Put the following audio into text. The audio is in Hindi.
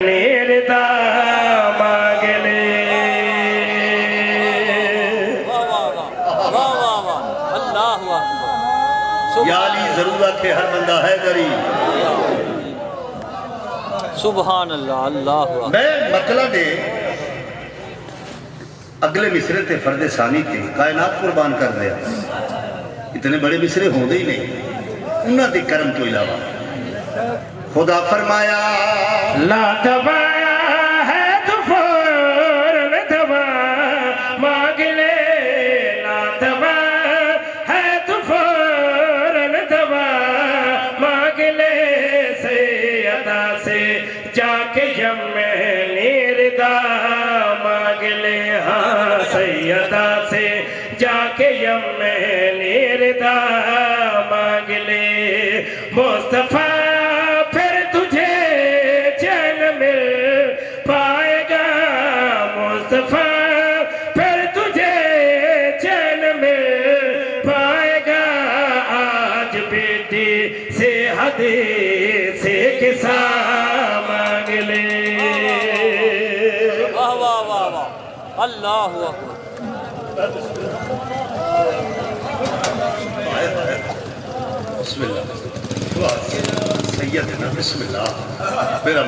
निर्दा मांगले याली जरूरत है हर बंदा है गरीब। सुभान अल्लाह अल्लाह। मैं मतलब दे अगले मिसरे थे फर्दे सानी थे कायनात कुर्बान कर दिया। इतने बड़े मिसरे होंगे ही नहीं उन्होंने करम तो इलावा। खुदा फरमाया ला दवा है तो फौरन दवा मांग ले, ला दवा है तो फौरन दवा मांग ले, सैयदा से जाके यम्मे निर्दा मांग ले। हाँ सैयदा से जाके यम्मे निर्दा मांग ले। मुस्तफा मुस्तफा फिर तुझे चैन मिल पाएगा। आज बेटी से हदीस से किसा मांग ले। वाह वाह वाह वाह अल्लाह अकबर। बिस्मिल्लाह सैयदना बिस्मिल्लाह। मेरा